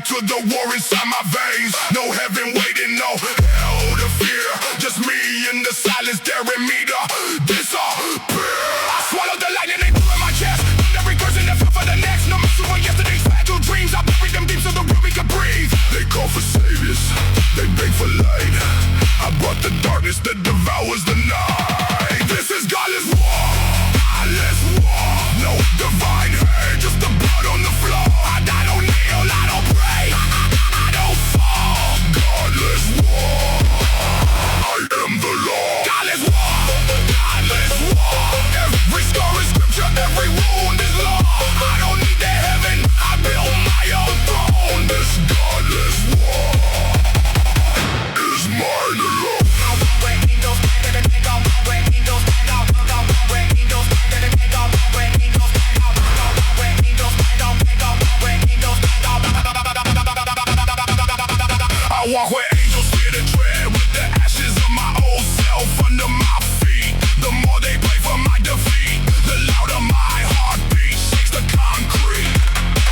straight to the war inside my veins. No heaven waiting, no hell to fear. Just me in the silence daring me to disappear. I swallowed the lightning, they blew in my chest. Every person that fell for the next. No matter what yesterday's fragile dreams, I buried them deep so the real we could breathe. They call for saviors, they beg for light. I brought the darkness that devours the night. This is godless war, godless war. No divine hand, just the blood on the floor. I don't kneel, I don't pray, I don't fall. Godless war, I am the law. Godless war, godless war. Every scar is scripture, every wound is law. I don't need the heaven, I build my own throne. This godless war is mine alone. I walk where angels fear to tread, with the ashes of my old self under my feet. The more they pray for my defeat, the louder my heartbeat shakes the concrete.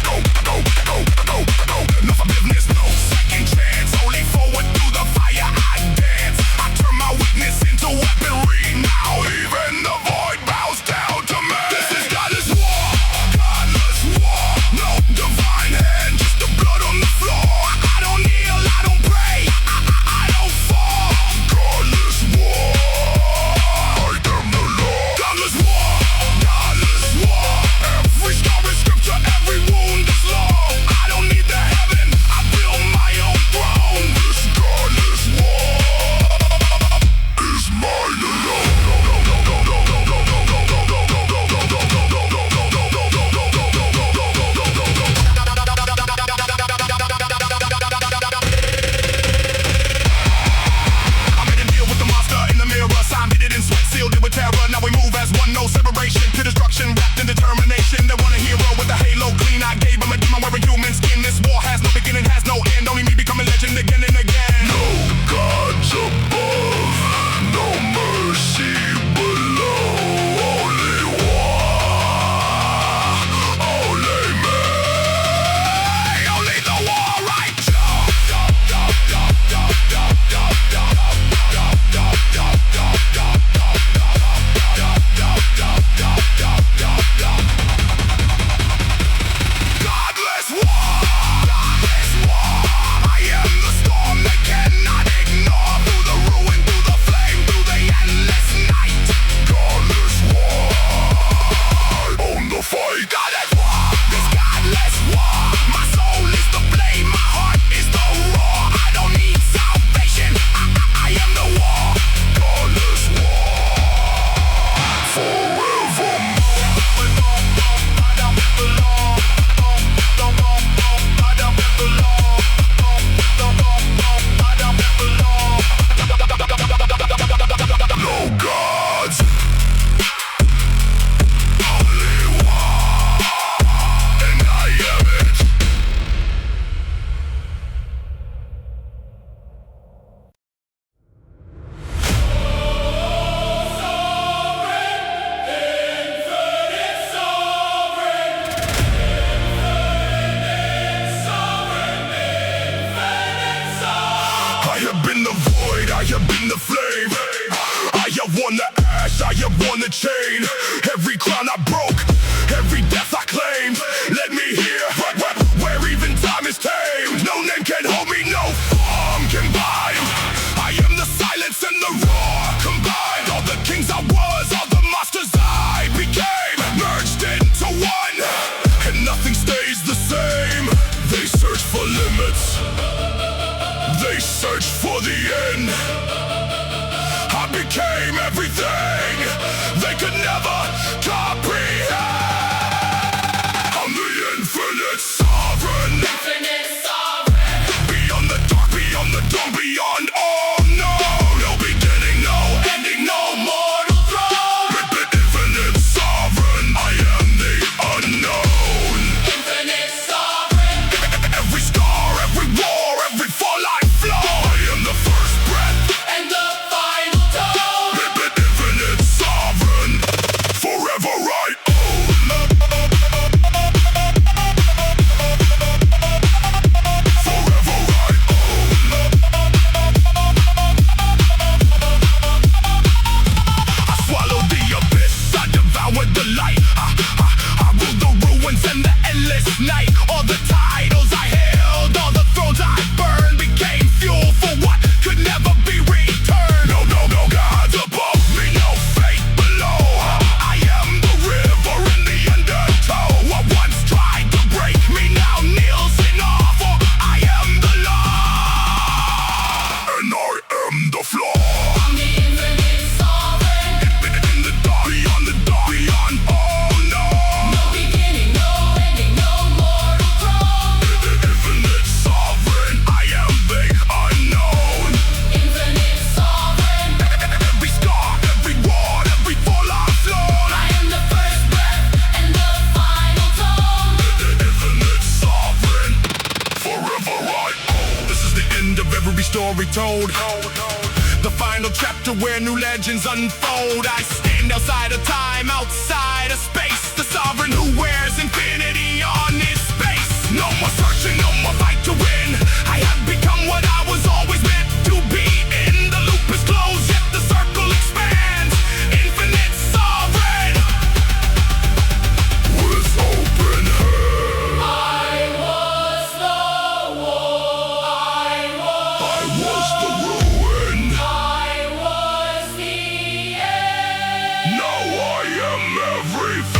No, no, no, no, no, no forgiveness, no second chance. Only forward through the fire I dance. I turn my weakness into weaponry. Now even the void bows down to me. This is godless war, godless war. No divine hand, just the blood on the floor. I don't kneel, I don't pray, I don't fall. Godless war, I am the law. Godless war, godless war. Every scar is scripture, every wound is law. I don't need the heaven, I build my own throne. This godless war is mine alone. Sealed it with terror, now we move as one, no separation. To destruction, wrapped in determination. They want a hero with a halo clean. I gave him a demon wearing human skin. This war has no beginning, has no end. Only me becoming legend again and again. No gods above, no mercy below. Only war, only me. Only the war I chose. Godless war, godless war. I am the storm they cannot ignore. Through the ruin, through the flame, through the endless night. Godless war, I own the fight. Godless war, this godless war. My soul is the flame, my heart is the roar. I don't need salvation, I am the war. Godless war, forevermore. No gods, only war, and I am it. I have been the void, I have been the flame. I have worn the ash, I have worn the chain. Every crown I broke, every death I claimed. Let me hear where even time is tamed. No name can hold me, no form can bind. I am the silence and the roar combined. All the kings I was, all the monsters I became, merged into one, and nothing stays the same. They search for limits, they search for the end. I became everything they could never comprehend. I'm the infinite sovereign, infinite sovereign. Beyond the dark, beyond the dawn, beyond all known. No beginning, no ending, no mortal throne. Infinite sovereign, I am the unknown. Infinite sovereign. Every scar, every war, every fall I flow. I am the first breath and the final tone. Infinite sovereign, every story told. The final chapter where new legends unfold. I stand outside of time, outside of space, the sovereign who wears infinity on his face. No more searching, no more fight to win. I have become what I was always meant to be. In the loop is closed, yet the circle expands. Infinite sovereign, with open hand. I was the war. I was the ruin. I was the end. Now I am everything.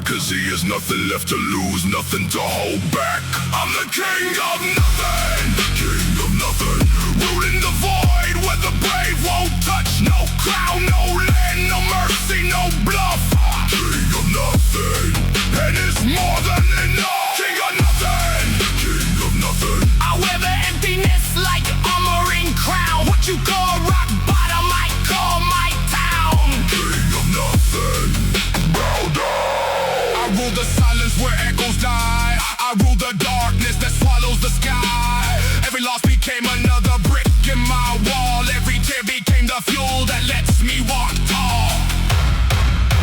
Cause he has nothing left to lose, nothing to hold back. I'm the king of nothing, the king of nothing, ruling the void where the brave won't touch. No crown, no land, no mercy, no bluff. King of nothing, and it's more than enough. King of nothing, the king of nothing. I wear the emptiness like armor and crown. What you call rock bottom, I call my town. King of nothing, bow down. I rule the silence where echoes die. I rule the darkness that swallows the sky. Every loss became another brick in my wall. Every tear became the fuel that lets me walk tall.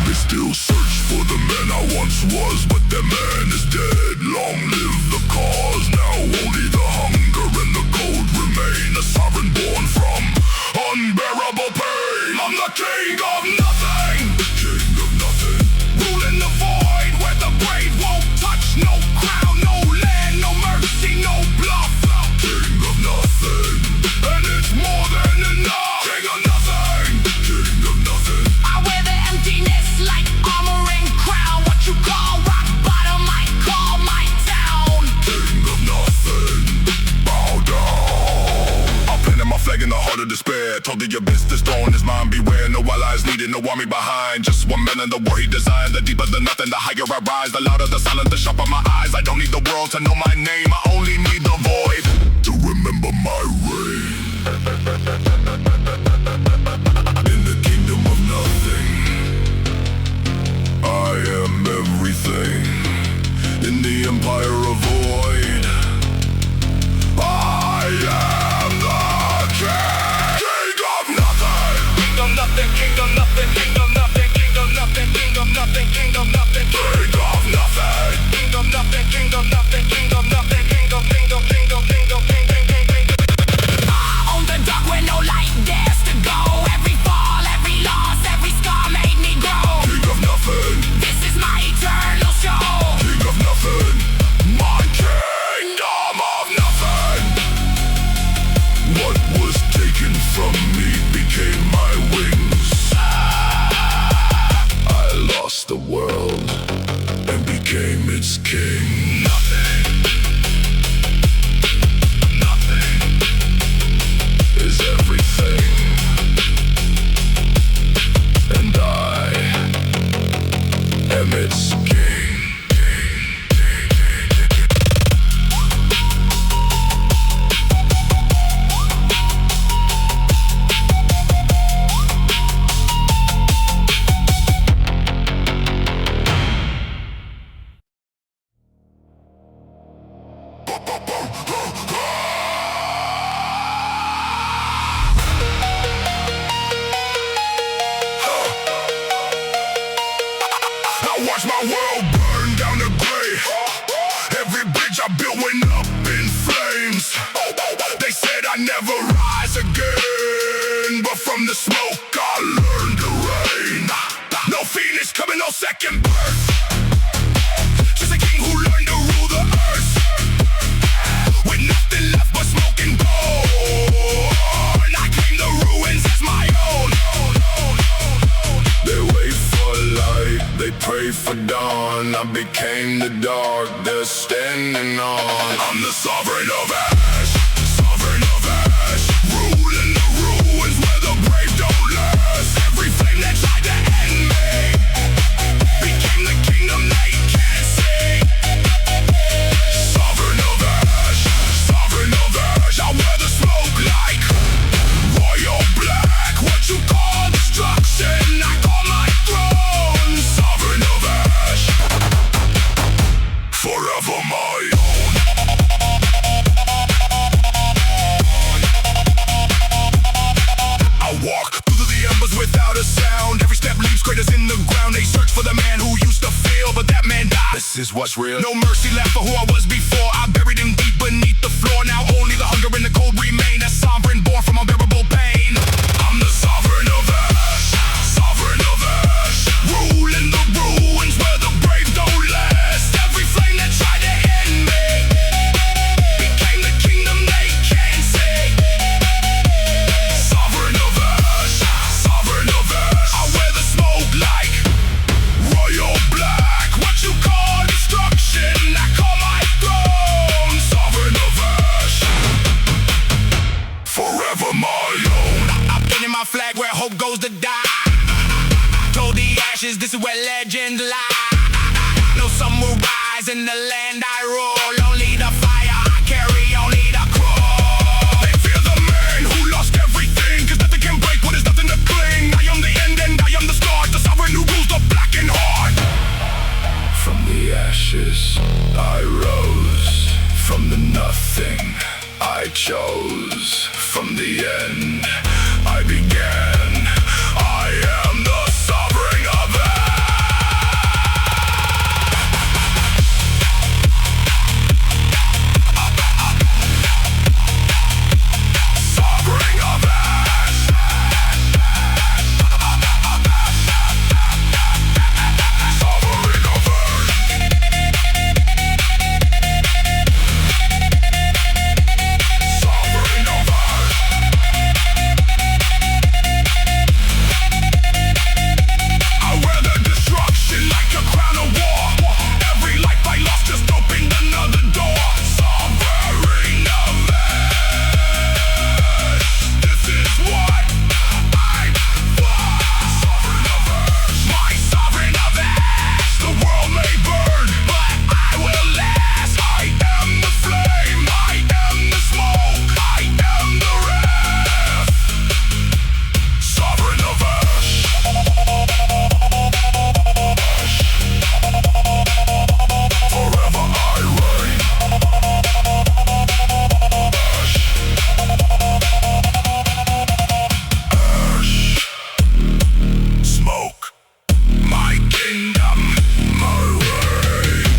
They still search for the man I once was, but that man is dead. Long live the cause. Now only the hunger and the cold remain. A sovereign born from unbearable pain. I'm the king of nothing, king of nothing, ruling the void where the brave won't touch. No crown, no land, no mercy, no bluff. king of nothing, And it's more than enough. king of nothing, king of nothing. I wear the emptiness like armor and crown. What you call rock bottom, I call my town. King of nothing, bow down. I'm planting my flag in the heart of despair. Told the abyss this throne is mine, beware. No allies needed, no army behind. Just one man in the war he designed. The deeper the nothing, the higher I rise. The louder the silence, the sharper my eyes. I don't need the world to know my name, I only need the void To remember my reign in the kingdom of nothing. I am everything in the empire of void. I am the king of nothing. Kingdom nothing, kingdom nothing, kingdom nothing, kingdom nothing. watch my world burn down to gray. Every bridge I built went up in flames. They said I'd never rise again, but from the smoke I learned to reign. No phoenix coming, no second birth. Just a king who learned to rule the earth, with nothing left but smoke and bone. I claim the ruins as my own. They wait for light, they pray for dawn. I became the dark they're standing on. I'm the sovereign of ash, sovereign of ash, ruling the ruins where the brave don't last. Every flame that tried to end me became the kingdom they can't see. Sovereign of ash, sovereign of ash, I wear the smoke like royal black. What you call destruction, I call my throne. Sovereign of ash, forever my own. I walk through the embers without a sound. Every step leaves craters in the ground. They search for the man who used to feel, but that man died. This is what's real. No mercy left for who I was before. I buried him deep beneath the floor. Now only the hunger and the cold remain. A sovereign born from unbearable pain. I'm the sovereign of ash, sovereign of ash, ruling the ruins where the brave don't last. Every flame that tried to end me became the kingdom they can't see. Sovereign of ash, sovereign of ash, I wear the smoke like royal black. What you call destruction, I call my throne. Sovereign of ash, forever my own. I'm pinning my flag where hope goes to die. Told the ashes this is where legends lie. No sun will rise in the land I rule. Only the fire I carry, only the cruel. They fear the man who lost everything, cause nothing can break what is nothing to cling. I am the end and I am the start, the sovereign who rules the black and heart. From the ashes I rose, from the nothing I chose. From the end I began, I am the sovereign of sovereign of ash. Sovereign of ash. Sovereign of ash. I wear the destruction like a crown of war. Every life I lost just opened another door. Sovereign of ash. This is what I want. Sovereign of ash. My sovereign of ash. The world may burn, but I will last. I am the flame, I am the smoke, I am the wrath. Sovereign of ash. Forever I reign. Ash. Smoke. My kingdom, my reign.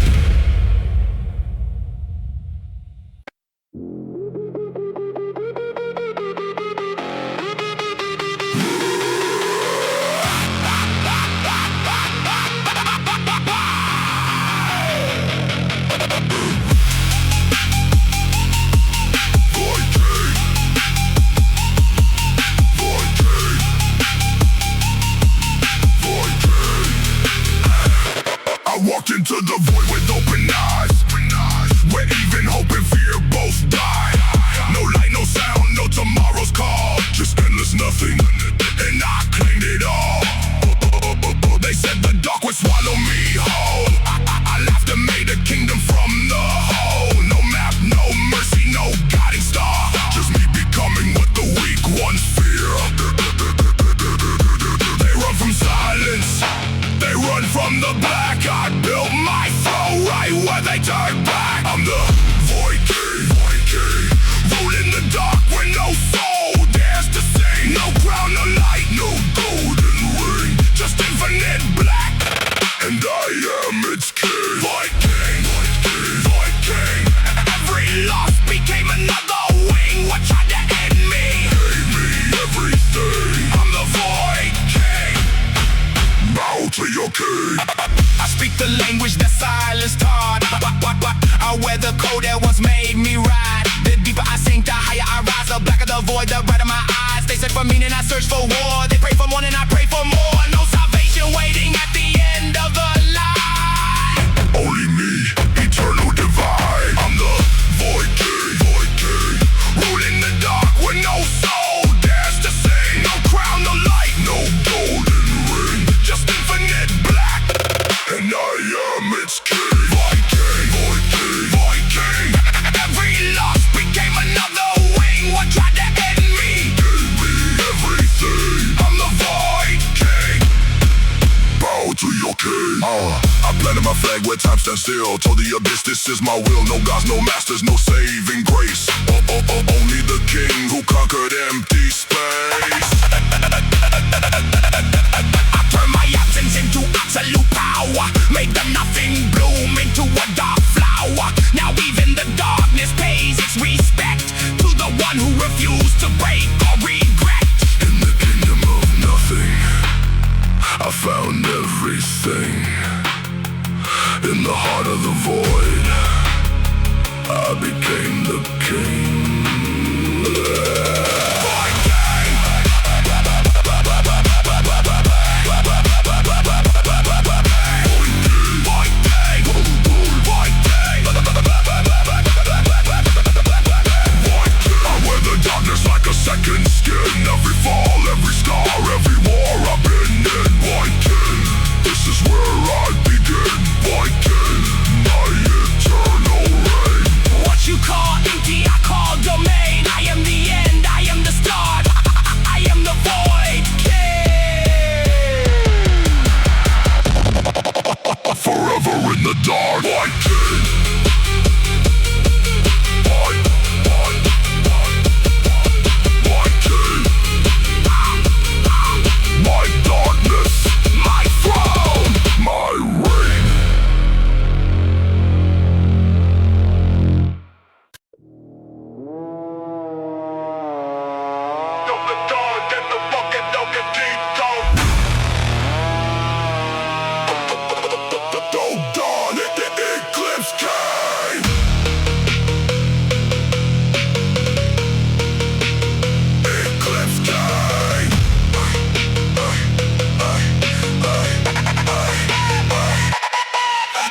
Void king. Void king. Void king. I walked into the void with open eyes, where even hope and fear both die. No light, no sound, no tomorrow's call, just endless nothing, and I claimed it all. They said the dark would swallow me whole. I laughed and made a kingdom from the hole. No map, no mercy, no guiding star, just me becoming what the weak ones fear. They run from silence, they run from the black. I built my throne right where they turn back. I'm the void king, ruling the dark where no soul dares to sing. No crown, no light, no golden ring, just infinite black. And I am to your king. I speak the language that silence taught. I wear the code that once made me ride. The deeper I sink, the higher I rise. The blacker the void, the brighter my eyes. They search for meaning, I search for war. They pray for morning, I pray for more. No salvation waiting at the end of the line. Only me, eternal divine. I'm the void king, ruling the dark with no soul dares to sing. No crown, no light, no golden ring, just infinite black, and I am its king. Void king, void king, void king. Every loss became another wing. What tried to end me Gave me everything. I'm the void king. Bow to your king. I planted my flag where time stands still. Told the abyss this is my will. No gods, no masters, no saving grace. Only the king who conquered empty space. I turned my absence into absolute power. Made the nothing bloom into a dark flower. Now even the darkness pays its respect to the one who refused to break or regret. In the kingdom of nothing, I found everything. In the heart of the void, I became the king. Void king. Void king. Void king. I wear the darkness like a second skin. Every fall, every scar, every war I've been in. Void king, this is where I begin. Void king, my eternal reign. What you call empty, I call domain. I am the end, I am the start. I am the void king. Forever in the dark. Void king. Void king. My darkness, My throne. my reign. Dawn, the eclipse came. Eclipse came.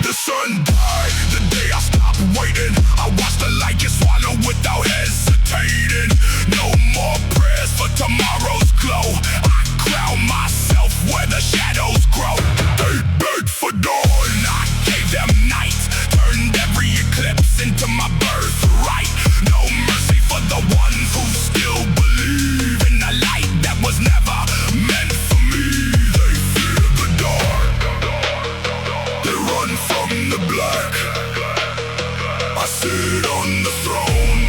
The sun died the day I stopped waiting. I watched the light get swallowed without hesitating. No more prayers for tomorrow's glow. I crown myself where the shadows grow. They begged for dawn. I gave them night, turned every eclipse into my birthright. No mercy for the ones who still believe in the light that was never meant for me. They fear the dark. They run from the black. I sit on the throne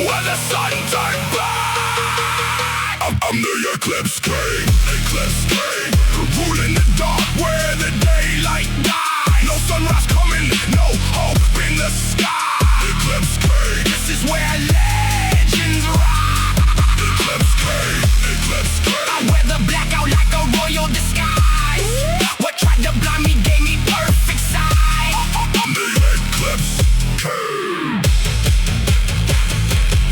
Where the sun turned black. I'm the eclipse king. Eclipse king. Ruling the dark where the daylight dies. No sunrise coming, no hope in the sky. Eclipse king. This is where legends rise. Eclipse king. Eclipse king. I wear the blackout like a royal disguise. What tried to blind me gave me perfect sight. I'm the eclipse king.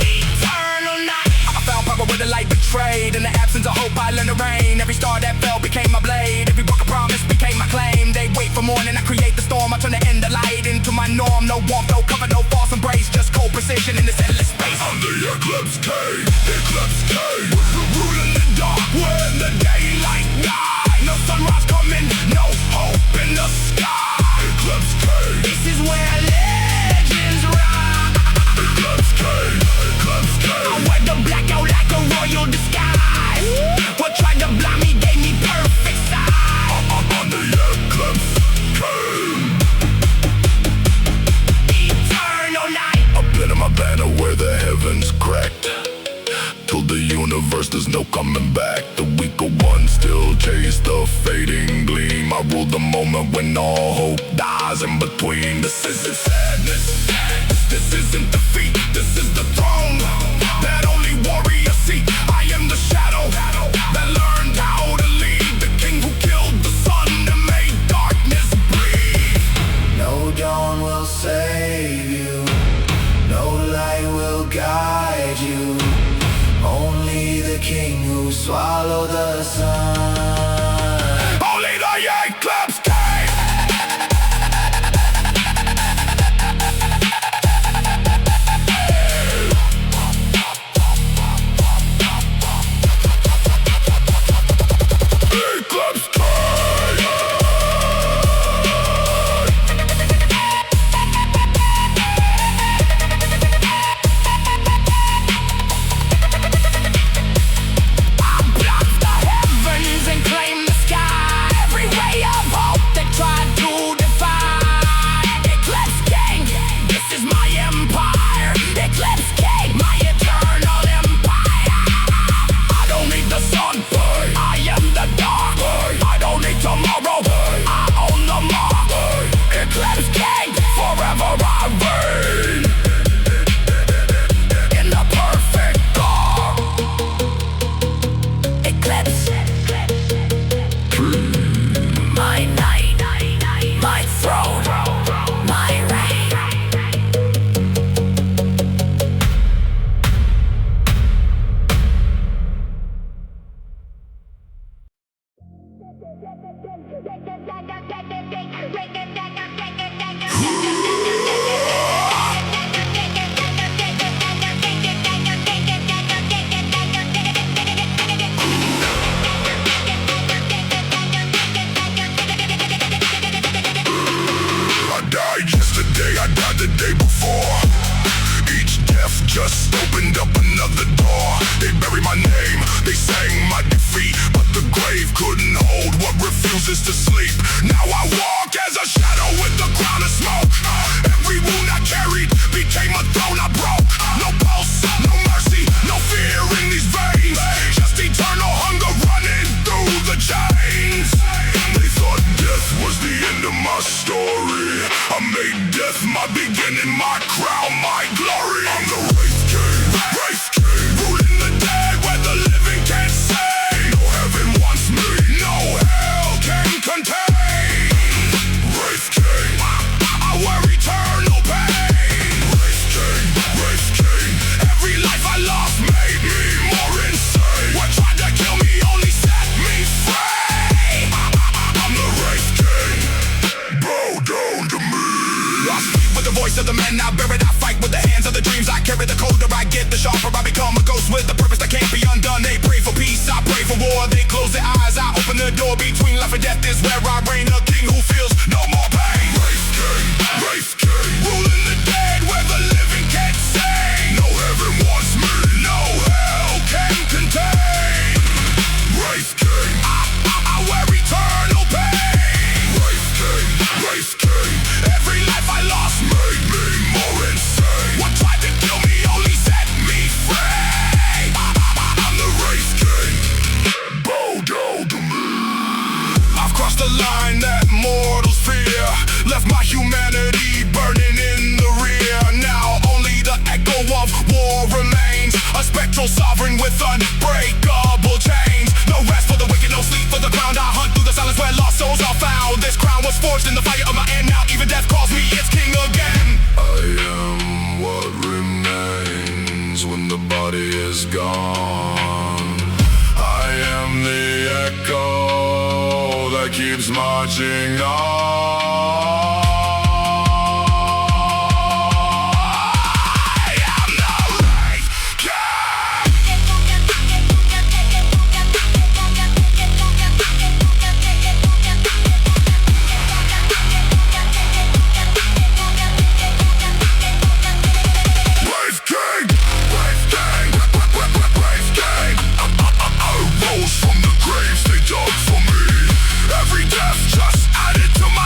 Eternal night. I found power where the light betrayed. In the absence of hope, I learned to reign. Every star that fell became my blade. Every broken promise became my claim. They wait for morning, I create the storm. I turn the end of light into my norm. No warmth, no cover, no false embrace. Just cold precision in this endless space. I'm the eclipse king. Eclipse king. Ruling the dark when the daylight dies. No sunrise coming, no hope in the sky. Eclipse king. This is where legends rise. Eclipse king. Eclipse I king. wear the blackout like a royal disguise. What tried to blind me gave me perfect sight. I'm the eclipse king. Eternal night. I planted my banner where the heavens cracked. Told the universe there's no coming back. The weaker ones still chase the fading gleam. I rule the moment when all hope dies in between. This isn't sadness, this isn't defeat. This is the throne that only warriors see. I am the shadow that learned how to lead. The king who killed the sun. Only the eclipse came. Eclipse came. I died the day before. Each death just opened up another door. They buried my name, they sang my defeat, but the grave couldn't hold what refuses to sleep. Now I walk as a shadow with the crown of smoke. Every wound I carried became a throne I broke. No pulse, no mercy, no fear in these veins. Just eternal hunger running through the chains. They thought death was the end of my story. I made death my beginning, my crown, my glory. I'm the Wraith King, ruling the dead where the living can't say. No heaven wants me, no hell can contain. Wraith King, I wear eternal pain. Wraith King, every life I lost made me more insane. What tried to kill me only set me free. I'm the Wraith King, bow down to me. I speak with the voice of the men I buried. I fight with the hands of the dreams I carry. The colder I get, the sharper I become. A ghost with a purpose that can't be undone. They pray for peace, I pray for war. They close their eyes, I open the door. Between life and death is where I reign. A king who feels no more pain. Wraith King, ruling the dead where the living can't say. No heaven wants me, no hell can contain. Wraith King, I wear eternal pain. Wraith King, every life I lost made me more insane. What tried to kill me only set me free. I'm the Wraith King, bow down to me. I've crossed the line that mortals fear, left my humanity burning in the rear. Now only the echo of war remains, a spectral sovereign with unbreakable chains. No rest for the wicked, no sleep for the ground. I hunt through the silence where lost souls are found. This crown was forged in the fire of my end. Now even death calls me its king again. I am what remains when the body is gone. I am the echo that keeps marching on. From the graves they dug for me. Every death just added to my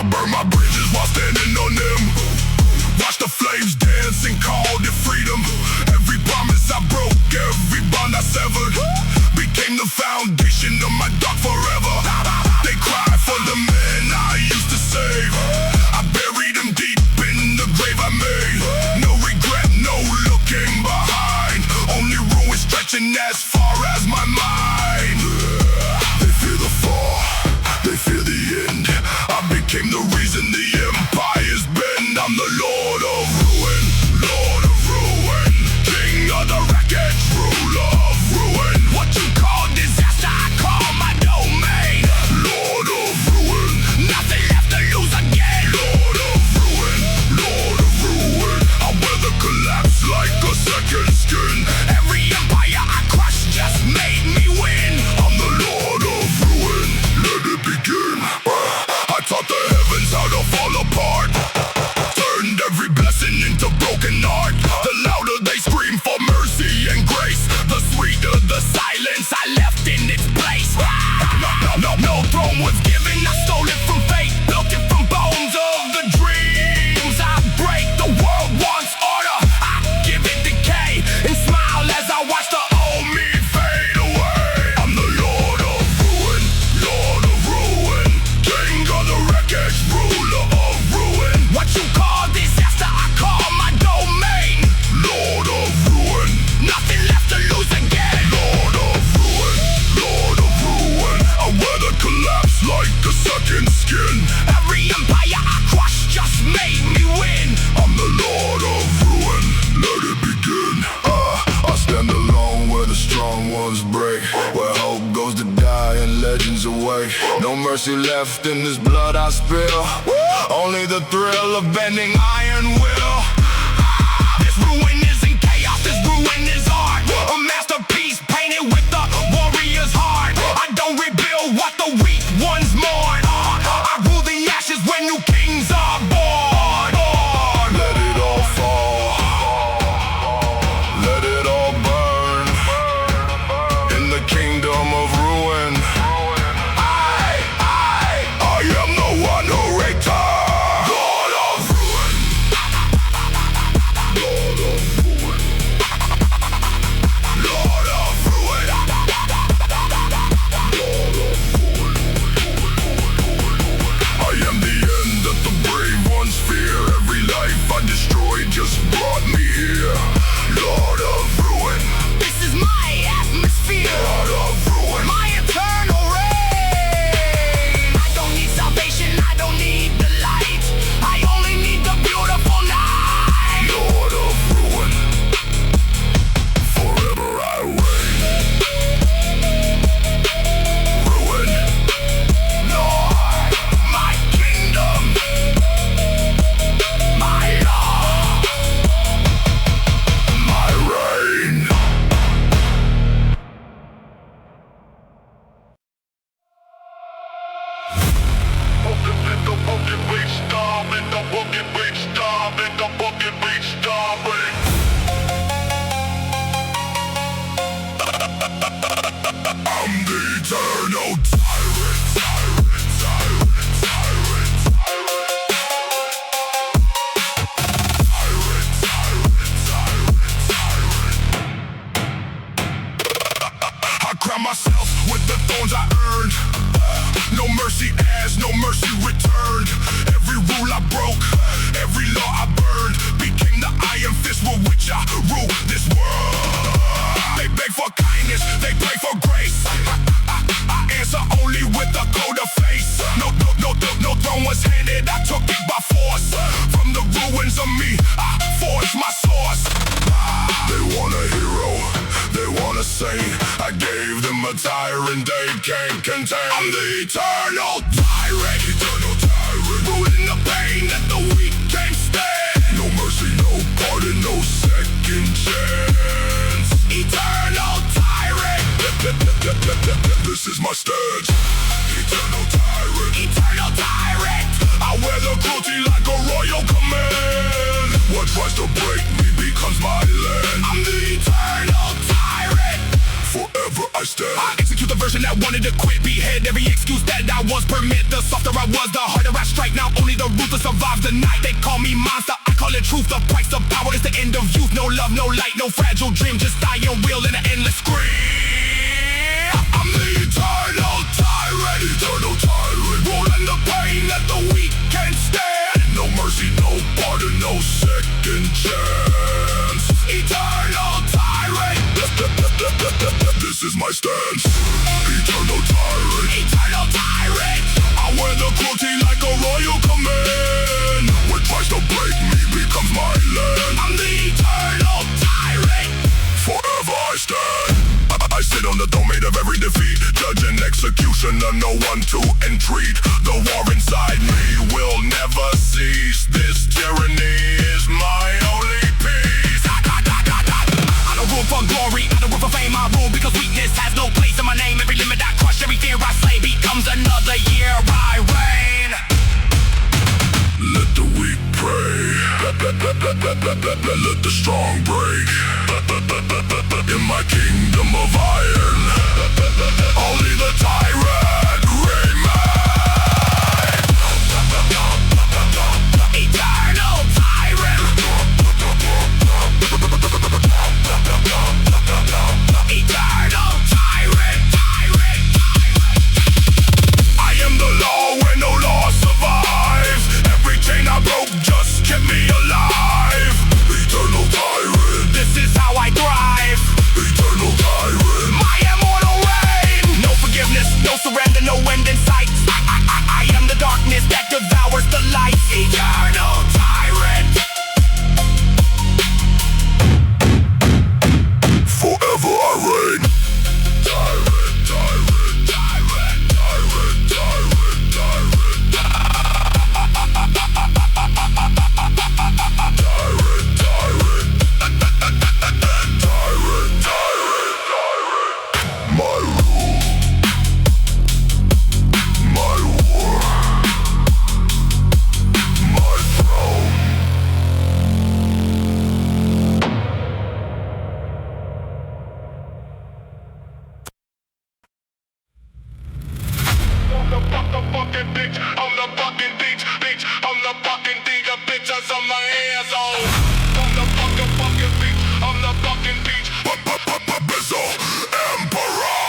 Burn my bridges while standing on them. Watch the flames dance and called it freedom. Every promise I broke, every bond I severed, became the foundation of my dark forever. They cry for the men I used to save. I buried them deep in the grave I made. No regret, no looking behind. Only ruin stretching as far as my mind. They fear the fall, they fear the end. I became the reason the empire's bend. I'm the Lord of Ruin, Lord of Ruin, King of the wreckage, ruler of ruin. What you call disaster, I call my domain. Lord of Ruin, Nothing left to lose again. Lord of Ruin, Lord of Ruin. I wear the collapse like a second skin. Every empire I crushed just made me win. I'm the Lord of Ruin, let it begin. I taught the heavens how to fall apart, turned every blessing into broken art. The louder they scream for mercy and grace, the sweeter the silence I left in its place. No throne was given, I stole it from fate. Built it from bones of the dreams I break. The world wants order, I give it decay, and smile as I watch the old me fade away. I'm the Lord of Ruin, Lord of Ruin, King of the wreckage, ruler of ruin. What you call disaster, I call my domain. Lord of Ruin, Nothing left to lose again. Lord of Ruin, Lord of Ruin. I wear the collapse like a second skin. Every empire I crushed just made me win. I'm the Lord of Ruin, let it begin. I stand alone where the strong ones break, where hope goes to die and legends awake. No mercy left in this blood I spill, only the thrill of bending iron will. This ruin isn't chaos, this ruin is art. A masterpiece painted with the warrior's heart. I don't rebuild what the weak ones mourn. I rule the ashes when new kings are born. Let it all fall, let it all burn, in the kingdom of ruin. I am the one who returns. Lord of Ruin, Lord of Ruin, Lord of Ruin, Lord of Ruin. I am the end that the brave ones fear. Every life I destroyed just brought me here. Lord of Ruin, This is my atmosphere, Lord of Ruin, my eternal reign. I don't need salvation, I don't need the light. I only need the beautiful night. Lord of Ruin, forever I reign. Ruin, Lord, my kingdom, my law. my reign. I'm the eternal tyrant, tyrant, tyrant, tyrant, tyrant, tyrant, tyrant. I crown myself with the thorns I earned. No mercy asked, no mercy returned. Every rule I broke, every law I burned, became the iron fist with which I rule this world. They beg for kindness, they pray for grace. I answer only with a colder face. No throne was handed, I took it by force. From the ruins of me, I forged my source. They want a hero, they want a saint. I gave them a tyrant they can't contain. I'm the eternal tyrant, ruling the pain that the weak can't stand. No mercy, no pardon, no second chance. Eternal tyrant, This is my stance. Eternal tyrant. Eternal tyrant. I wear the cruelty like a royal command. What tries to break me becomes my land. I'm the eternal tyrant. Forever I stand. I execute the version that wanted to quit. Behead every excuse that I once permit. The softer I was, the harder I strike. Now only the ruthless survive the night. They call me monster, I call it truth. The price of power is the end of youth. No love, no light, no fragile dream. Just iron will in an endless scream. I'm the eternal tyrant. Eternal tyrant. Ruling the pain that the weak can't stand. No mercy, no pardon, no second chance. Eternal tyrant. This is my stance. Eternal tyrant. Eternal tyrant. I wear the cruelty like a royal command. What tries to break me becomes my land. I'm the eternal tyrant. Forever I stand. I sit on the throne made of every defeat. Judge and executioner, no one to entreat. The war inside me will never cease. This tyranny is my only peace. I don't rule for glory, I don't rule for fame. I rule because weakness has no place in my name. Every limit I crush, every fear I slay becomes another year I reign. Let the weak pray. Let the strong break. In my kingdom of iron, only the tyrant remain. Eternal tyrant. Eternal tyrant. I am the law where no law survives. Every chain I broke just kept me alive. Eternal tyrant. This is how I thrive. Eternal tyrant. My immortal reign. No forgiveness, no surrender, no end in sight. I am the darkness that devours the light. Eternal tyrant. Forever I reign. Tyrant, tyrant, tyrant, tyrant, tyrant, tyrant. Tyrant, tyrant. Tyrant, tyrant. My rule. My war. My throne. I'm the fucking bitch. I'm the fucking bitch. I'm the fucking bitch. The bitches on my hands on. I'm the fucking bitch. I'm the fucking bitch. Abyssal Emperor.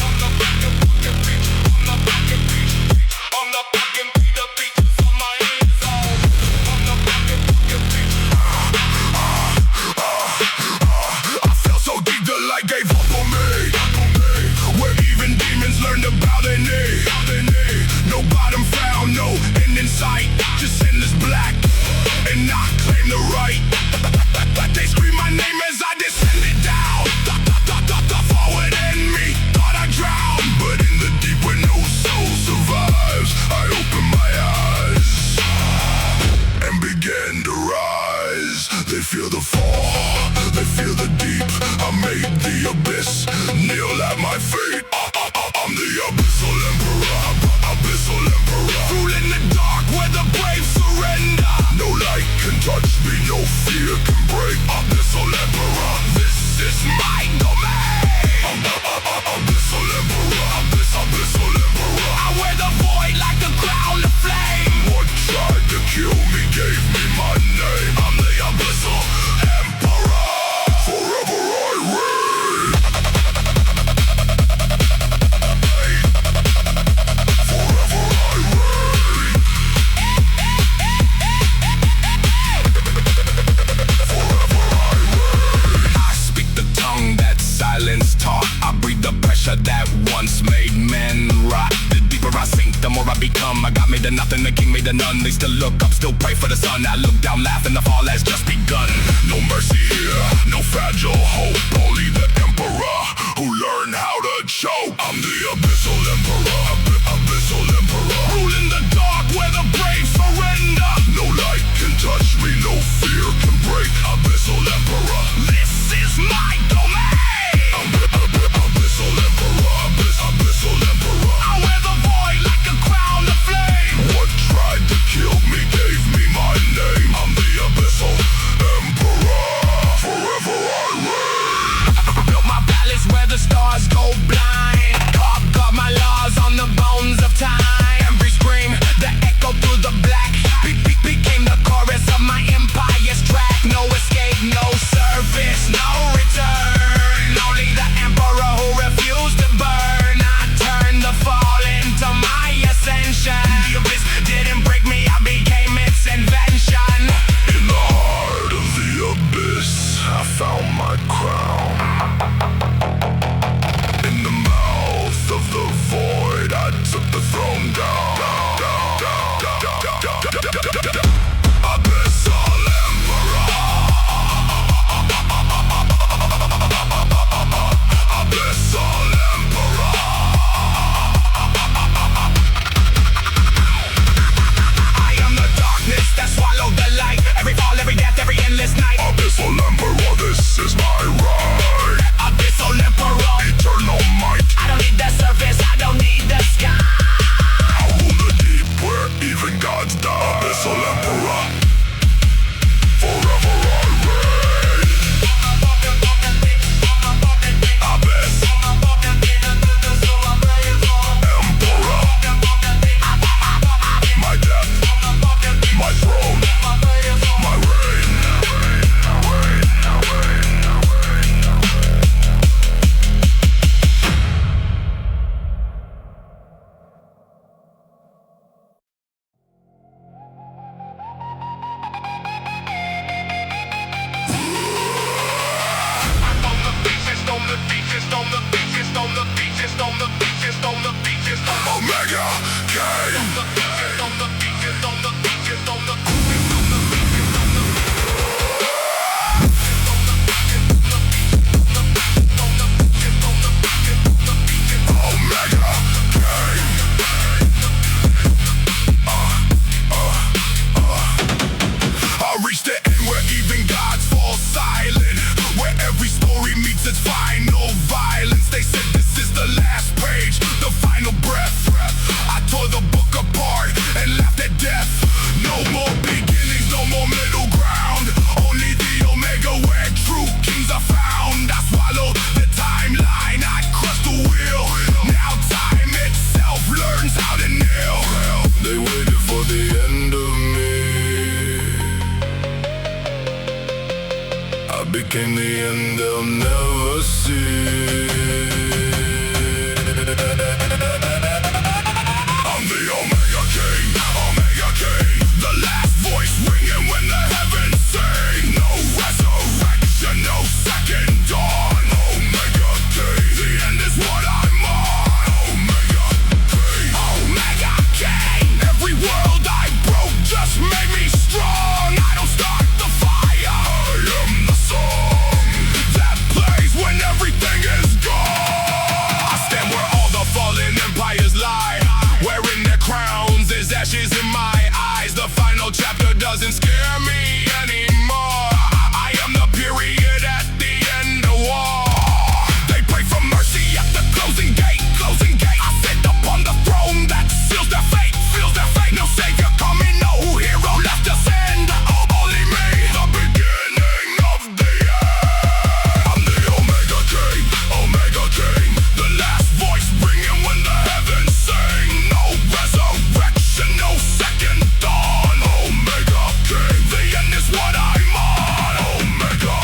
I'm the fucking bitch. I'm the fucking bitch. I'm the fucking bitch. The bitches on my hands on. I'm the fucking bitch. I fell so deep the light gave up on me. Where even demons learn to bow their knee. No bottom found, no end in sight. Just endless black, and I claim the right. They scream my name as I descended down. The forward in me thought I drowned, but in the deep where no soul survives, I opened my eyes and began to rise. They feel the fall, they feel the deep. I made the abyss kneel at my feet. I'm the Abyssal Emperor, Abyssal Emperor. Ruling the dark where the brave surrender. No light can touch me, no fear can break. Abyssal Emperor, This is my domain. Abyssal Emperor, Abyssal Emperor. I wear the void like the crown of flame. What tried to kill me gave me my name. I'm the Abyssal Emperor. Forever I reign. Forever I reign. Forever I reign. I speak the tongue that silence taught. I breathe the pressure that once made men rot. The deeper I sink, the more I become. I got made to nothing, the king made to none. They still look up, still pray for the sun. I look down, laughing, the fall has just begun. No mercy here, no fragile hope. Only the emperor who learned how to choke. I'm the Abyssal Emperor, Abyssal Emperor. Ruling the dark where the brave surrender. No light can touch me, no fear can break. Abyssal Emperor. This is my domain. Abyssal In the end they'll never see. I'm the Omega King, the last voice ringing when the heavens sing. No resurrection, no second dawn. Omega King, the end is what I'm on. Omega King, every world I broke just made me strong. I don't start the fire, I am the song that plays when everything is gone. I stand where all the fallen empires lie, wearing their crowns, there's ashes in my eyes. The final chapter doesn't scare me anymore. I am the period at the end of war. They pray for mercy at the closing gate. I sit upon the throne that seals their fate. No savior coming, no hero left to send. Only me, the beginning of the end. I'm the Omega King, the last voice ringing when the heavens sing. No resurrection, no second dawn. Omega King, the end is what I'm on. Omega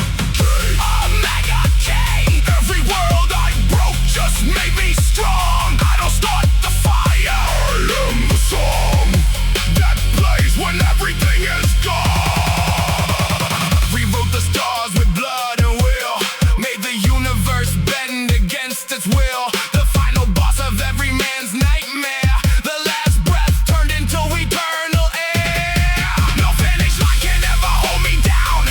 King, every world I broke just made me strong. I don't start the fire, I am the song that plays when everything is gone. Rewrote the stars with blood and will, made the universe bend against its will. The final boss of every man's nightmare. The last breath turned into eternal air. No finish line can ever hold me down.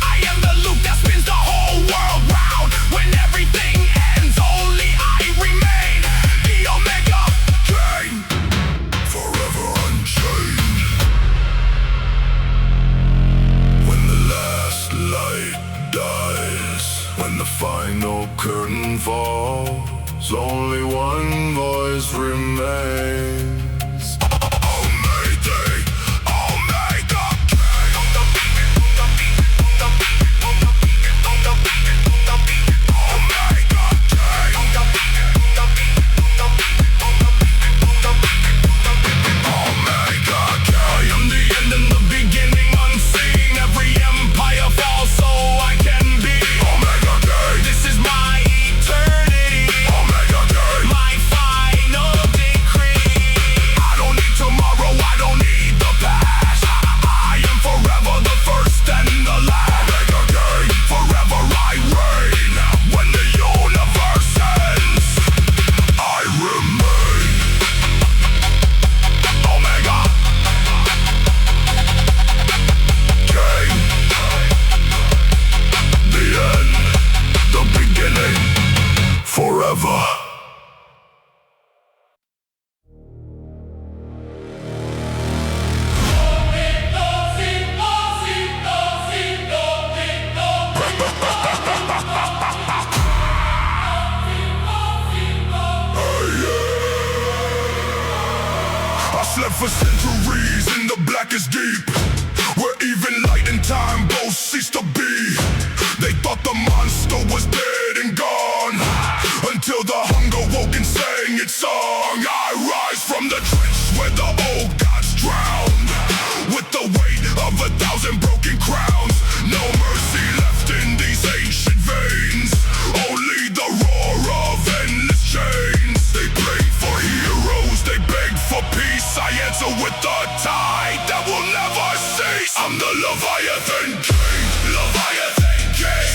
I am the loop that spins the whole world round. When everything ends, only I remain. The Omega King, forever unchained. When the last light dies, when the final curtain falls, only one voice remains. Omega I am the end and the beginning unseen. Every empire falls so I can be. Omega King, this is my eternity. Omega King, my final decree. I don't need tomorrow, I don't need the past. I am forever the first and the last. Omega King, forever I reign. When the universe ends, I remain. Omega King, the end, the beginning, forever. I slept for centuries in the blackest deep, where even light and time both cease to be. They thought the monster was dead and gone, until the hunger woke and sang its song. I rise from the trench where the old gods drowned, with the weight of 1,000 broken crowns. No mercy left in these ancient veins, only the roar of endless chains. They prayed for heroes, they begged for peace. I answer with the tide that will never cease. I'm the Leviathan King,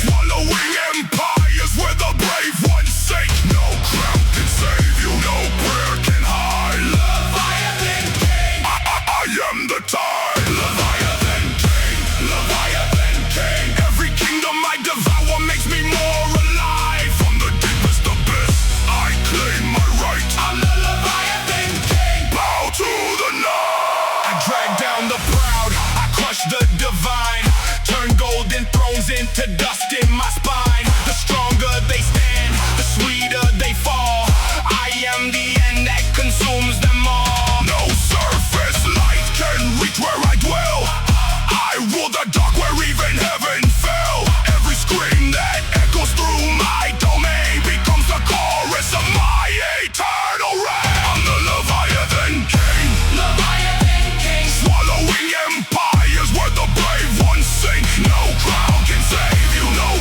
swallowing empires where the brave ones sink. No crown can save you, no prayer can hide. Leviathan King, I am the tide. Leviathan King, every kingdom I devour makes me more alive. From the deepest abyss, I claim my right. I'm the Leviathan King, bow to the night. I drag down the proud, I crush the divine, turn golden thrones into dust in my spine. The stronger they stand, the sweeter they fall. I am the end that consumes them all. No surface light can reach where I dwell. I rule the dark where even heaven fell. Every scream that echoes through my domain becomes the chorus of my eternal reign. I'm the Leviathan King, swallowing empires where the brave ones sink. No crown can save you, no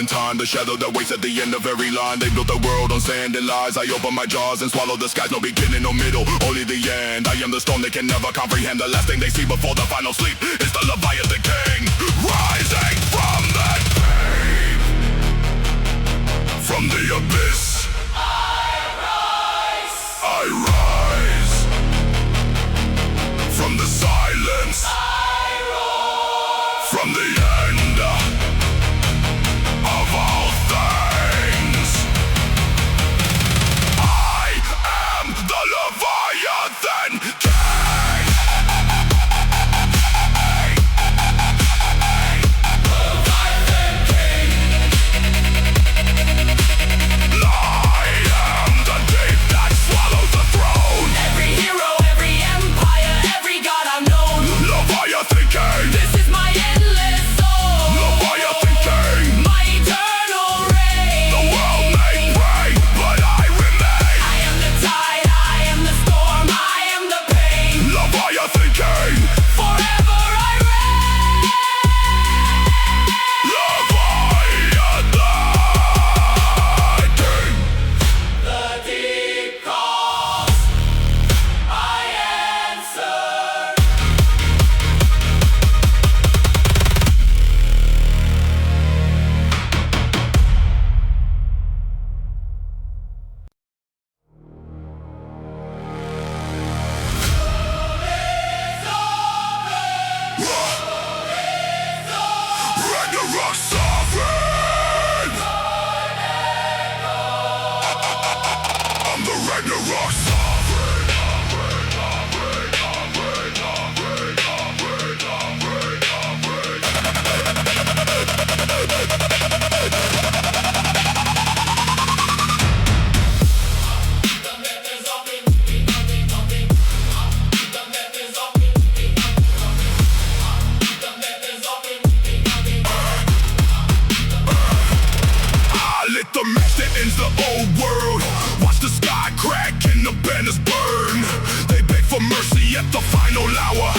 in time, the shadow that waits at the end of every line. They built the world on sand and lies. I open my jaws and swallow the skies. No beginning, no middle, only the end. I am the storm they can never comprehend. The last thing they see before the final sleep is the Leviathan King, rising from that pain. From the abyss I rise. From the silence from the end of all things, I am the Leviathan King. Leviathan King. I am the deep that swallows the throne. Every hero, every empire, every god I've known. Leviathan King. This is my endless soul. Leviathan King. My eternal reign. The world may break, but I remain. I am the tide, I am the storm, I am the pain. Leviathan King. Forever I reign. Leviathan King. The deep calls, I answer. Ragnarok sovereign. I'm the Ragnarok sovereign. I lit the match that ends the old world. Watch the sky crack and the banners burn. They beg for mercy at the final hour.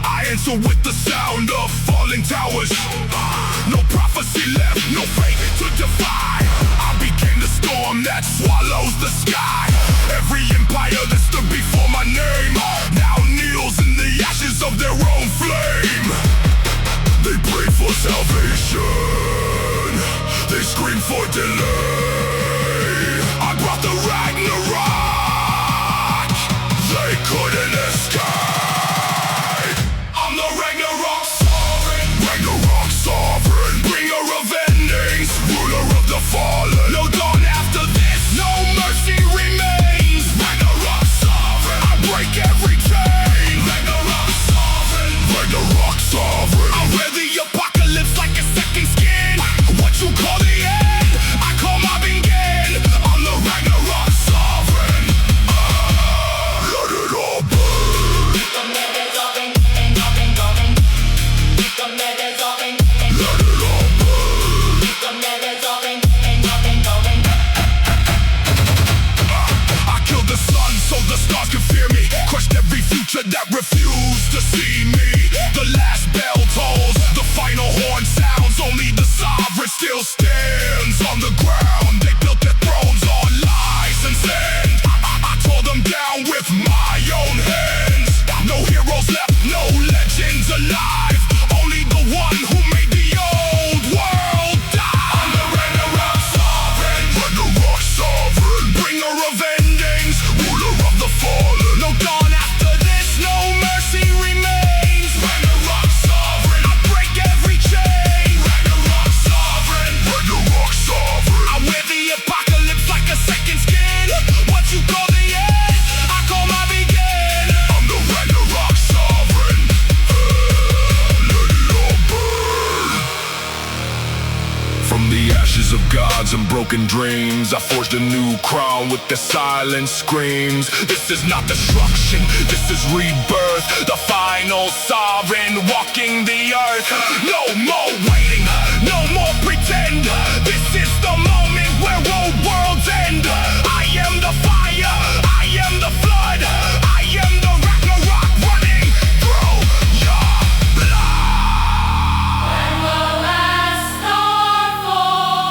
I answer with the sound of falling towers. No prophecy left, no fate to defy. I became the storm that swallows the sky. Every empire that stood before my name now kneels in the ashes of their own flame. They pray for salvation, they scream for delay. I brought the Ragnarok, they couldn't escape. I'm the Ragnarok sovereign. Ragnarok sovereign, bringer of endings, ruler of the fallen. No dawn after this, no mercy remains. Ragnarok sovereign, I break every chain. Ragnarok sovereign. Ragnarok sovereign, I wear the apocalypse like a second skin. What you call the end, I call my begin. I'm the Ragnarok sovereign. Let it all burn. Let it all burn. I killed the sun so the stars could fear me. Crushed every future that refused to see me. The last bell tolls, the final horn sounds. Only the sovereign still stands on the ground. They built their thrones on lies and sand. I tore them down with my own hands. No heroes left, no legends alive. Only the one who made the old world die. I'm the Ragnarok sovereign. Ragnarok sovereign, bringer of endings, ruler of the fallen. No dawn after this, no mercy remains. Ragnarok sovereign, I break every chain. Ragnarok sovereign. Ragnarok sovereign, I wear the apocalypse like a second skin. What you call the end, I call my begin. I'm the Ragnarok sovereign. Let it all burn. From the ashes of gods and broken dreams, I forged a new crown with the silent screams. This is not destruction, this is rebirth. The final sovereign walking the earth. No more waiting, no more pretend. This is the moment where old worlds end. I am the fire, I am the flood, I am the Ragnarok running through your blood. When the last star falls.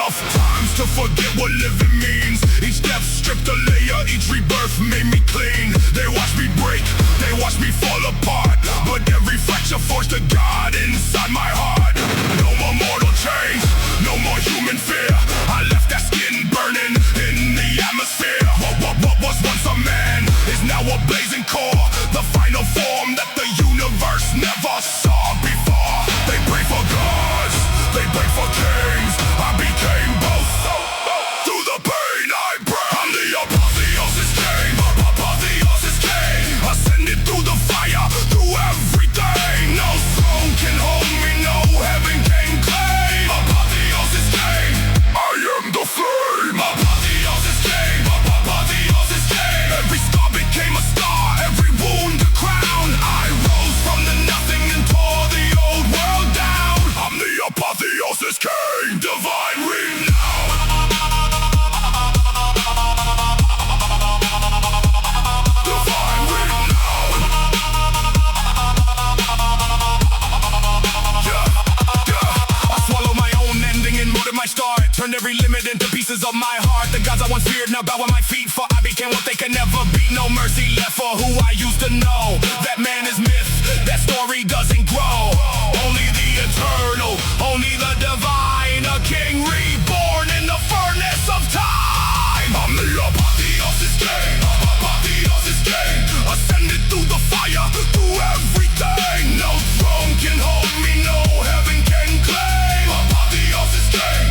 enough times to forget what living means. Each death stripped a layer, each rebirth made me clean. They watched me break, they watched me fall apart, but every fracture forged a God inside my heart. No more mortal chains, no more human fear. I left that skin burning in the atmosphere. What was once a man is now a blazing core, the final form that the universe never saw before. They pray for gods, they pray for kings. I became both. Through the pain I bring, I'm the apotheosis king. Apotheosis king, ascended through the fire, through everything. No throne can hold me, no heaven can claim. Apotheosis king, I am the flame. Apotheosis king, apotheosis king. Every scar became a star, every wound a crown. I rose from the nothing and tore the old world down. I'm the apotheosis king, divine renown. Divine renown. Yeah. I swallowed my own ending and murdered my start. Turned every limit into pieces of my heart. The gods I once feared now bow at my feet, for I became what they can never be. No mercy left for who I used to know. That man is myth, that story doesn't grow. Only the eternal, only the divine, a king reborn in the furnace of time. I'm the apotheosis king, apotheosis king. Ascended through the fire, through everything. No throne can hold me, no heaven can claim. Apotheosis king,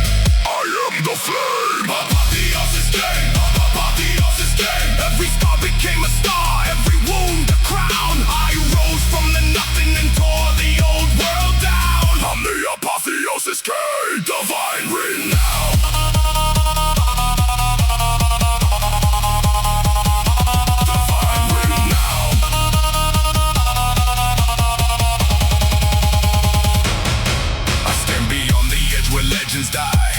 I am the flame. Apotheosis king, apotheosis king. Every scar became a star, every wound a crown. I rose from the nothing and tore the old world down. I'm the apotheosis king, divine renown. Divine renown. I stand beyond the edge where legends die,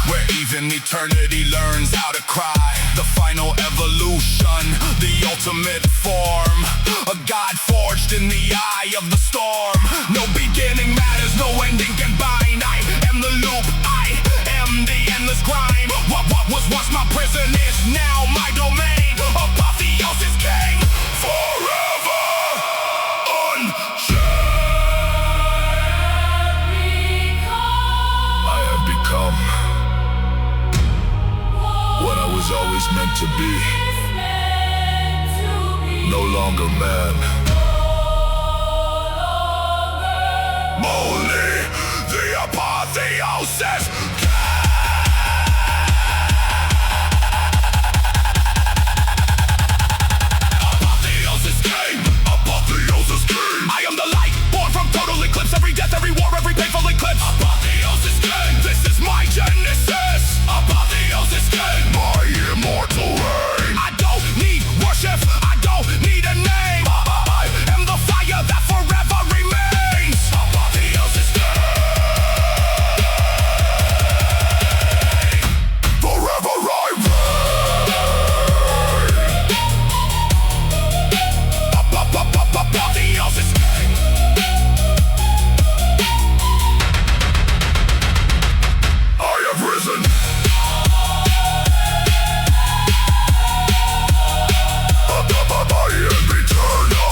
where even eternity learns how to cry. The final evolution, the ultimate form, a god forged in the eye of the storm. No beginning matters, no ending can bind. I am the loop, I am the endless grind. What was once my prison is now my domain. Apotheosis king, forever unchained. I have become what I was always meant to be. No longer man, only the apotheosis king. Apotheosis king, apotheosis king. I am the light, born from total eclipse. Every death, every war, every painful eclipse. Apotheosis king, this is my genesis. Apotheosis king, my immortal reign. I don't need worship, I don't need a name. I am the fire that forever remains. Apotheosis king, forever I reign. Apotheosis king. I have risen. I am eternal.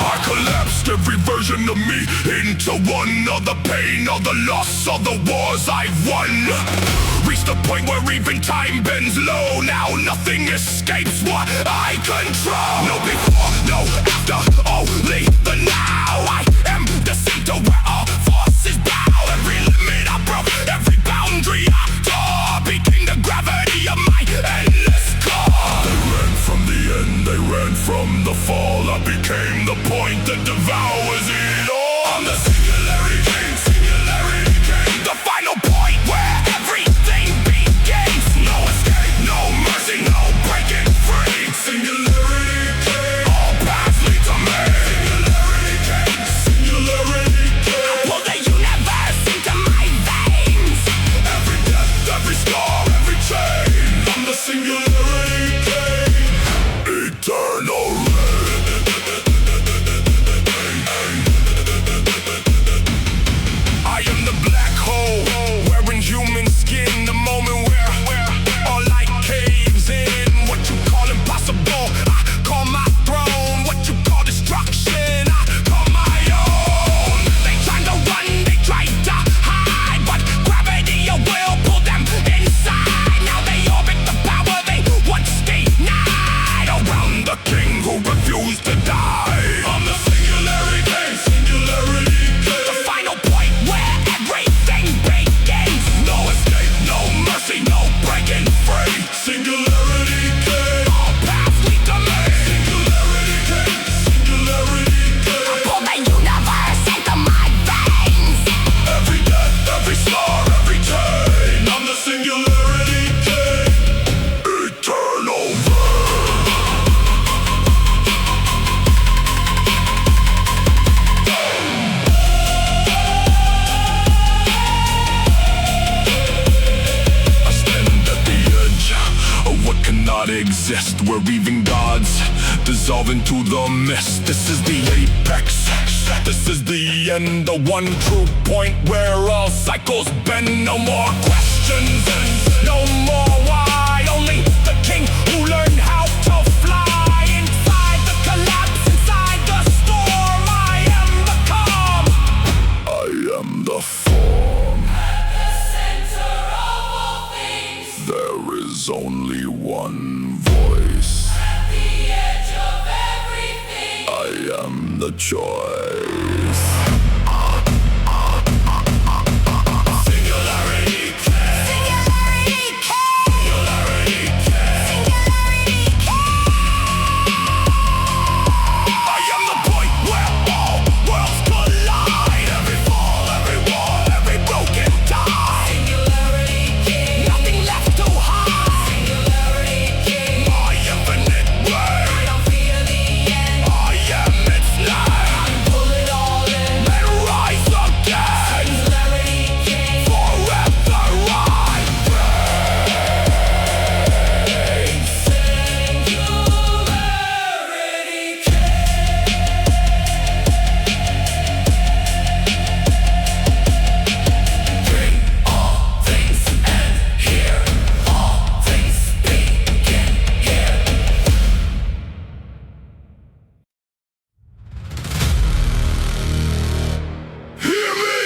I collapsed every version of me into one. All the pain, all the loss, all the wars I've won. Reached the point where even time bends low. Now nothing escapes what I control. No before, no after, only the now. I am the center where all forces bow. Every limit I broke, every boundary I tore, became the gravity of my endless core. They ran from the end, they ran from the fall. I became the point that devours it all. I'm the singularity king, the final point where everything begins. No escape, no mercy, no breaking free. Singularity king, all paths lead to me. exist. We're even gods, dissolve into the mist. This is the apex, this is the end, the one true point where all cycles bend. No more questions, no more why. Only the king who learned how to fly. Inside the collapse, inside the storm, I am the calm, I am the form. At the center of all things, There is only one voice. at the edge of everything, I am the choice. singularity can, singularity can, singularity can, singularity can. I am the point where all worlds collide. Every fall, every war, every broken tie. Singularity king, Nothing left to hide. singularity king. My infinite way. I don't fear the end. I am its light. Pull it all in. And rise again. Singularity king. Forever I Singularity king. Bring all things and here all things begin here. hear me.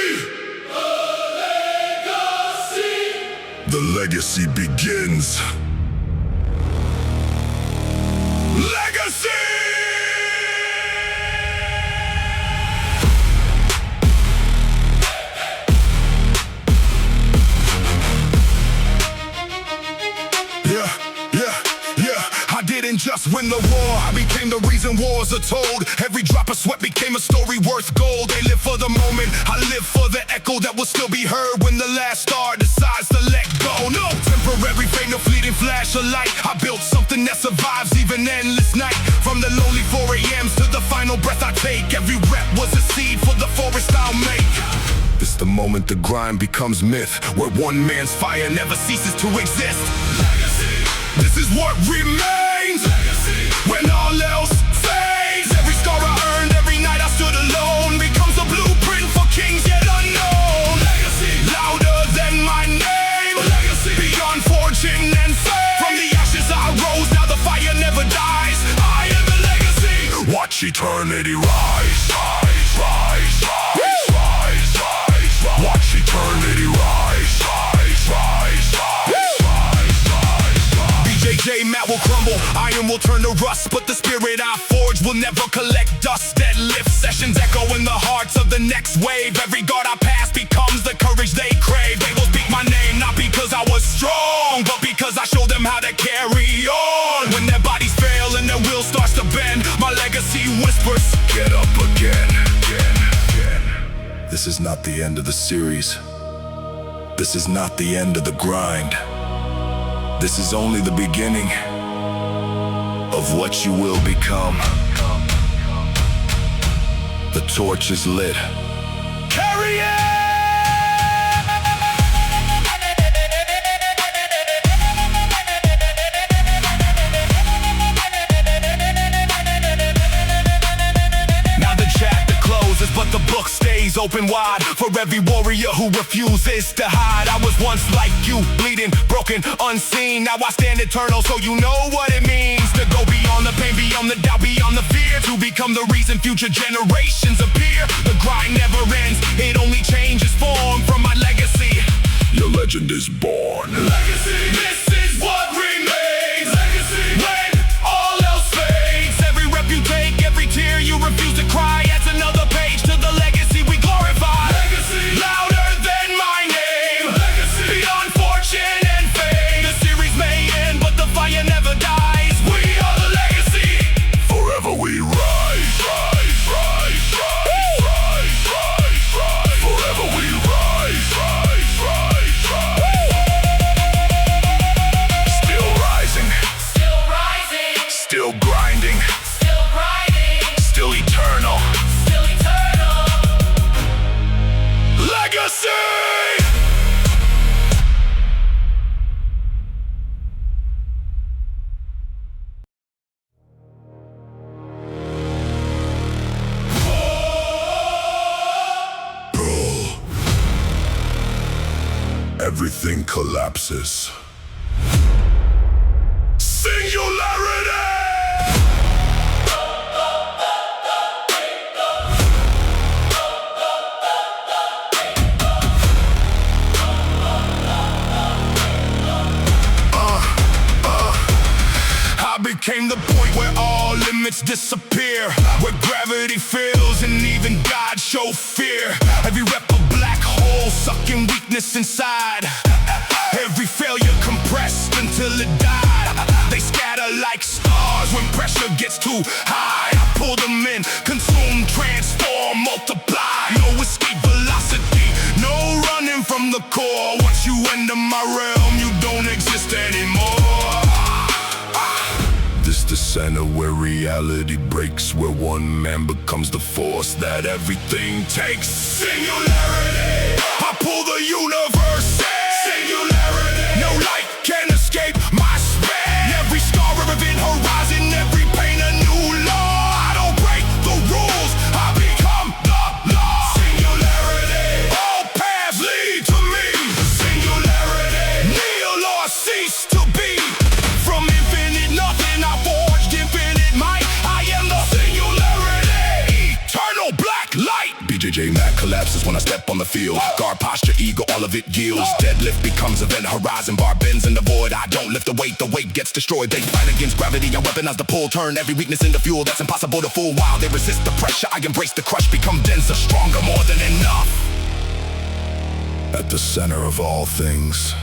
The legacy begins. Legacy! I didn't just win the war, I became the reason wars are told. Every drop of sweat became a story worth gold. They live for the moment, I live for the echo that will still be heard when the last star decides to let go. No temporary fame, no fleeting flash of light. I built something that survives even endless night. From the lonely 4 a.m.s to the final breath I take, every rep was a seed for the forest I'll make. This the moment the grind becomes myth, where one man's fire never ceases to exist. Legacy. This is what remains. Legacy. When all else fades, every scar I earned, every night I stood alone, becomes a blueprint for kings yet unknown. Legacy. Louder than my name. Legacy. Beyond fortune and fame. From the ashes I rose, now the fire never dies. I am the legacy. Watch eternity rise. Rise, rise, rise, rise, rise, rise. Watch eternity rise. Rise, rise, rise, rise, rise, rise. BJJ mat will crumble, iron will turn to rust, but the spirit I forge will never collect dust. Deadlift sessions echo in the hearts of the next wave. Every guard I pass becomes the courage they crave. They will speak my name not because I was strong, but because I showed them how to carry on. When their bodies fail and their will starts to bend, my legacy whispers, get up again, again, again. This is not the end of the series. This is not the end of the grind. This is only the beginning of what you will become. The torch is lit. Carry it! Now the chapter closes, but the book stays open wide for every warrior who refuses to hide. I was once like you, bleeding, broken, unseen. Now I stand eternal, so you know what it means to go beyond the pain, beyond the doubt, beyond the fear, to become the reason future generations appear. The grind never ends, it only changes form. From my legacy, your legend is born. Legacy, this is what remains. Legacy, when all else fades, every rep you take, every tear you refuse to cry, adds another page to the legacy we glorify. Legacy, louder than my name. Legacy, beyond fortune and fame. The series may end, but the fire never dies. We are the legacy. Forever we rise, rise, rise, rise, rise, rise, rise. Forever we rise, rise, rise, rise. collapses. Singularity! I became the point where all limits disappear, where gravity fails and even God show fear. Every rep a black hole sucking weakness inside. Every failure compressed until it died. They scatter like stars when pressure gets too high. I pull them in, consume, transform, multiply. No escape velocity, no running from the core. Once you enter my realm, you don't exist anymore. This the center where reality breaks, where one man becomes the force that everything takes. Singularity, I pull the universe in. Singularity, no light can escape my span. Every scar a event horizon, every pain a new law. I don't break the rules, I become the law. Singularity, all paths lead to me. Singularity, kneel or cease to be. From infinite nothing I forged infinite might. I am the singularity, eternal black light. BJJ Mac collapses when I step on the field. Guard posture, ego, all of it yields. Deadlift becomes event horizon. Bar bends in the void. I don't lift the weight gets destroyed. They fight against gravity, I weaponize the pull. Turn every weakness into fuel that's impossible to fool. While they resist the pressure, I embrace the crush. Become denser, stronger, more than enough. At the center of all things,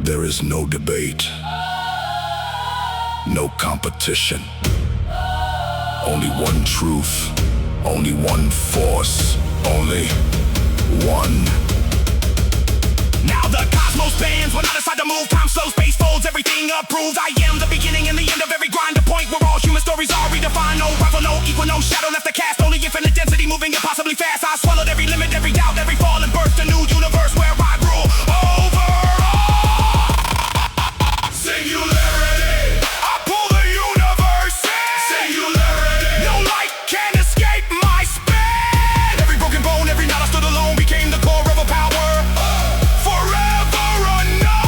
there is no debate, no competition. Only one truth, only one force, only one. Now the cosmos bends when I decide to move. Time slows, space folds, everything approved. I am the beginning and the end of every grind. The point where all human stories are redefined. No rival, no equal, no shadow left to cast. Only infinite density, moving impossibly fast. I swallowed every limit, every doubt, every fall, and birthed a new universe where I rule over all. Singularity, I pull the universe in. Singularity, no light can escape my span. Every broken bone, every knot I stood alone became the core of a power. Forever unknown.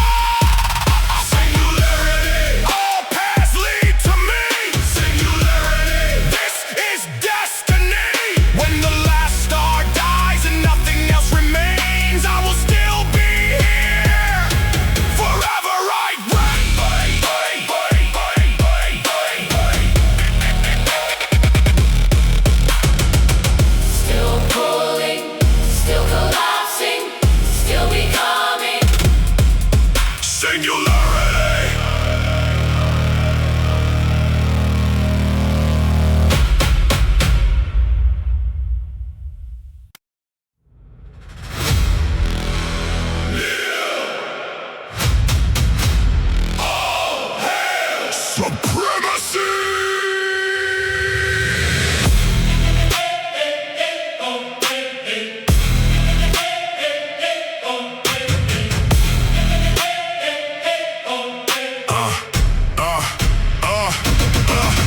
Singularity, all paths lead to me. Singularity, this is destiny. When the last star dies and nothing else remains, I will still be here. Forever I reign. Still pulling, still collapsing, still becoming. Singularity!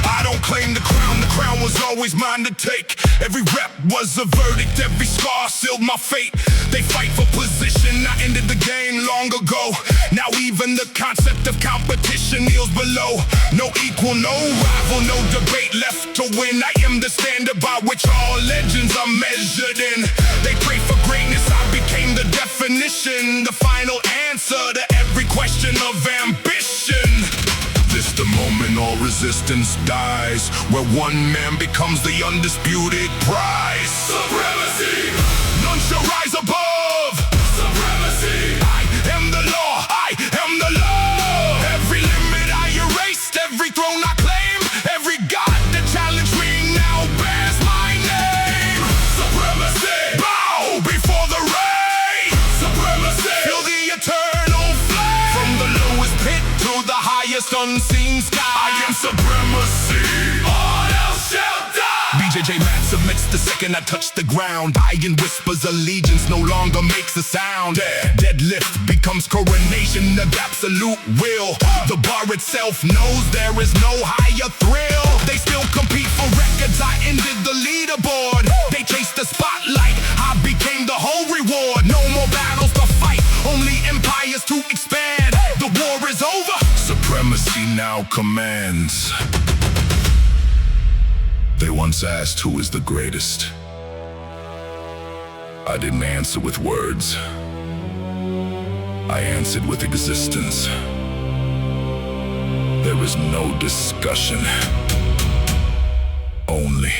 I don't claim the crown was always mine to take. Every rep was a verdict, every scar sealed my fate. They fight for position, I ended the game long ago. Now even the concept of competition kneels below. No equal, no rival, no debate left to win. I am the standard by which all legends are measured in. They pray for greatness, I became the definition. The final answer to every question of ambition. This the moment all resistance dies, where one man becomes the undisputed prize. Supremacy, none shall rise above. Supremacy, I am the law, I am the law. Every limit I erased, every throne I claim, every god that challenged me now bears my name. Supremacy, bow before the rain. Supremacy, feel the eternal flame. From the lowest pit to the highest unseen sky, I am supremacy. All else shall die. BJJ Matt submits the second I touch the ground. Iron whispers allegiance no longer makes a sound. Deadlift becomes coronation of absolute will. The bar itself knows there is no higher thrill. They still compete for records, I ended the leaderboard. They chase the spotlight, I became the whole reward. No more battles to fight, now commands. They once asked who is the greatest. I didn't answer with words. I answered with existence. There is no discussion, only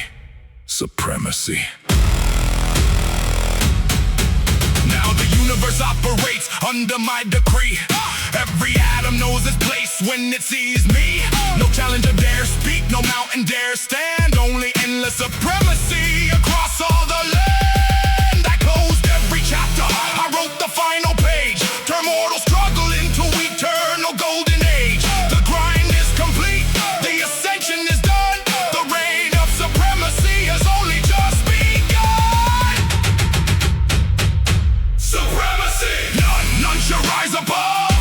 supremacy. Now the universe operates under my decree. Every atom knows its place when it sees me. No challenger dare speak, no mountain dare stand. Only endless supremacy across all the land. I closed every chapter, I wrote the final page. Turn mortal struggle into eternal golden age. The grind is complete, the ascension is done. The reign of supremacy has only just begun. Supremacy! None shall rise above.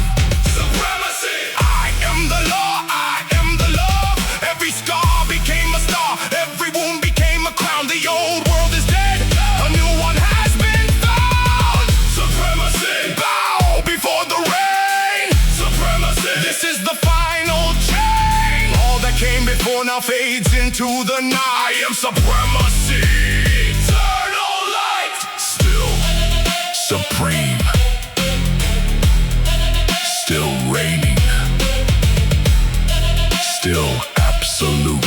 Supremacy! I am the law, I am the love. Every scar became a star, every wound became a crown. The old world is dead, a new one has been found. Supremacy! Bow before the rain. Supremacy! This is the final chain. All that came before now fades into the night. I am supremacy! Eternal light! Still supreme. Still reigning. Still absolute.